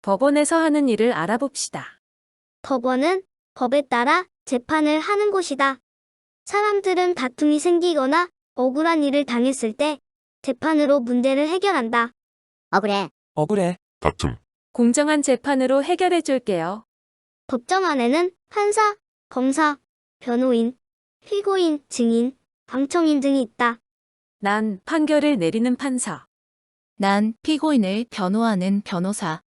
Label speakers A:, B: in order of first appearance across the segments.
A: 법원에서 하는 일을 알아봅시다.
B: 법원은 법에 따라 재판을 하는 곳이다. 사람들은 다툼이 생기거나 억울한 일을 당했을 때 재판으로 문제를 해결한다.
C: 억울해.
D: 다툼,
A: 공정한 재판으로 해결해 줄게요.
B: 법정 안에는 판사, 검사, 변호인, 피고인, 증인, 방청인 등이 있다.
A: 난 판결을 내리는 판사.
E: 난 피고인을 변호하는 변호사.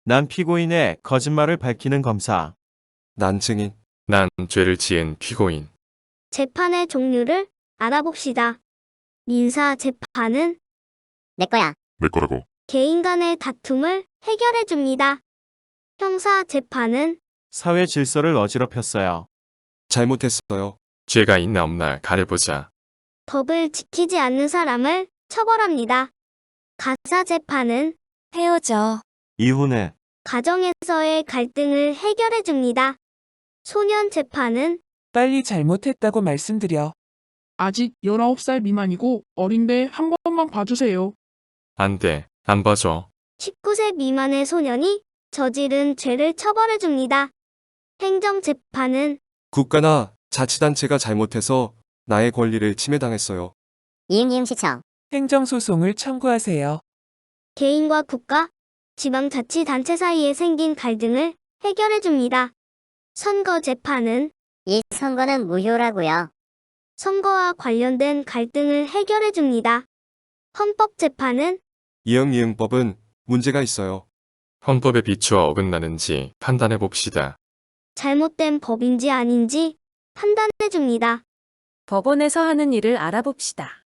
C: 난 피고인의 거짓말을 밝히는 검사.
F: 난 증인.
G: 난 죄를 지은 피고인.
B: 재판의 종류를 알아봅시다. 민사 재판은
D: 내 거라고.
B: 개인 간의 다툼을 해결해 줍니다. 형사 재판은
C: 사회 질서를 어지럽혔어요.
F: 잘못했어요.
G: 죄가 있나 없나 가려보자.
B: 법을 지키지 않는 사람을 처벌합니다. 가사 재판은
E: 헤어져.
C: 이혼해.
B: 가정에서의 갈등을 해결해 줍니다. 소년 재판은
H: 빨리 잘못했다고 말씀드려.
I: 아직 19살 미만이고 어린데 한 번만 봐주세요.
G: 안 돼. 안 봐줘.
B: 19세 미만의 소년이 저지른 죄를 처벌해 줍니다. 행정 재판은
F: 국가나 자치단체가 잘못해서 나의 권리를 침해당했어요.
D: 시청.
H: 행정소송을 청구하세요.
B: 개인과 국가, 지방자치단체 사이에 생긴 갈등을 해결해 줍니다. 선거 재판은
D: 이 선거는 무효라고요.
B: 선거와 관련된 갈등을 해결해 줍니다. 헌법 재판은
F: 이응이응법은 문제가 있어요.
G: 헌법에 비추어 어긋나는지 판단해 봅시다.
B: 잘못된 법인지 아닌지 판단해 줍니다.
A: 법원에서 하는 일을 알아봅시다.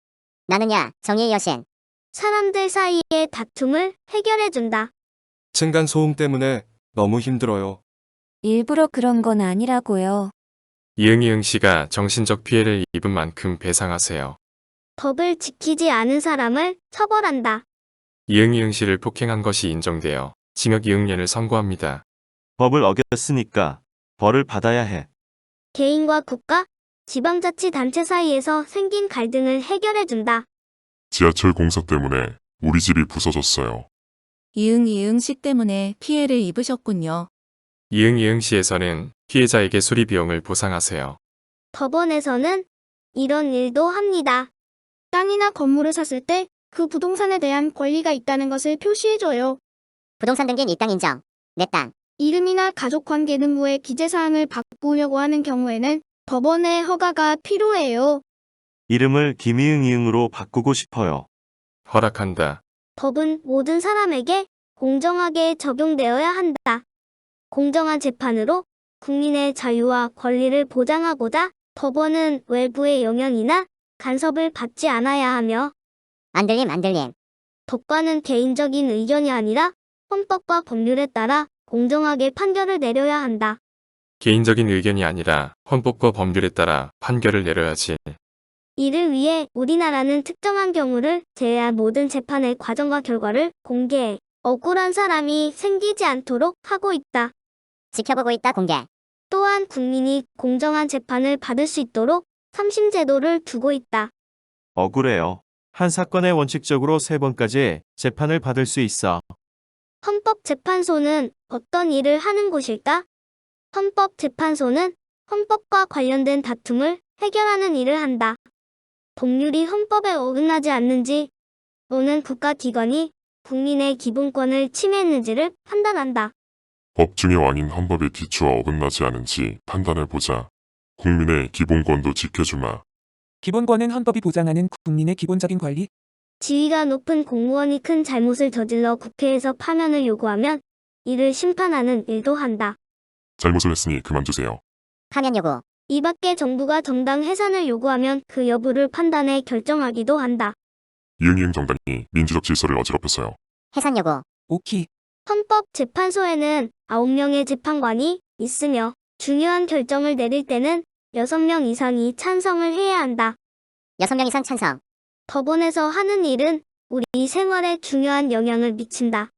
D: 나는야 정의의 여신.
B: 사람들 사이의 다툼을 해결해 준다.
F: 층간소음 때문에 너무 힘들어요.
E: 일부러 그런 건 아니라고요.
G: 이응이응 씨가 정신적 피해를 입은 만큼 배상하세요.
B: 법을 지키지 않은 사람을 처벌한다.
G: 이응이응 씨를 폭행한 것이 인정되어 징역 2학년을 선고합니다.
C: 법을 어겼으니까 벌을 받아야 해.
B: 개인과 국가, 지방자치단체 사이에서 생긴 갈등을 해결해 준다.
D: 지하철 공사 때문에 우리 집이 부서졌어요.
E: 이응 씨 때문에 피해를 입으셨군요.
G: 이응이응 씨에서는 피해자에게 수리 비용을 보상하세요.
B: 법원에서는 이런 일도 합니다. 땅이나 건물을 샀을 때 그 부동산에 대한 권리가 있다는 것을 표시해줘요.
D: 부동산 등기는 이 땅 인정. 내 땅.
B: 이름이나 가족관계 등부의 기재사항을 바꾸려고 하는 경우에는 법원의 허가가 필요해요.
C: 이름을 김이응이응으로 바꾸고 싶어요.
G: 허락한다.
B: 법은 모든 사람에게 공정하게 적용되어야 한다. 공정한 재판으로 국민의 자유와 권리를 보장하고자 법원은 외부의 영향이나 간섭을 받지 않아야 하며
D: 안 들림.
B: 법관은 개인적인 의견이 아니라 헌법과 법률에 따라 공정하게 판결을 내려야 한다.
G: 개인적인 의견이 아니라 헌법과 법률에 따라 판결을 내려야지.
B: 이를 위해 우리나라는 특정한 경우를 제외한 모든 재판의 과정과 결과를 공개해 억울한 사람이 생기지 않도록 하고 있다.
D: 지켜보고 있다 공개.
B: 또한 국민이 공정한 재판을 받을 수 있도록 3심 제도를 두고 있다.
C: 억울해요. 한 사건에 원칙적으로 3번까지 재판을 받을 수 있어.
B: 헌법재판소는 어떤 일을 하는 곳일까? 헌법재판소는 헌법과 관련된 다툼을 해결하는 일을 한다. 법률이 헌법에 어긋나지 않는지 또는 국가기관이 국민의 기본권을 침해했는지를 판단한다.
D: 법중의 왕인 헌법에 기초와 어긋나지 않은지 판단해보자. 국민의 기본권도 지켜주마.
H: 기본권은 헌법이 보장하는 국민의 기본적인 권리.
B: 지위가 높은 공무원이 큰 잘못을 저질러 국회에서 파면을 요구하면 이를 심판하는 일도 한다.
D: 잘못을 했으니 그만두세요.
E: 파면 요구.
B: 이 밖에 정부가 정당 해산을 요구하면 그 여부를 판단해 결정하기도 한다.
D: 이응이응 정당이 민주적 질서를 어지럽혔어요.
E: 해산 요구.
H: 오키.
B: 헌법재판소에는 9명의 재판관이 있으며 중요한 결정을 내릴 때는 6명 이상이 찬성을 해야 한다.
E: 6명 이상 찬성.
B: 법원에서 하는 일은 우리 생활에 중요한 영향을 미친다.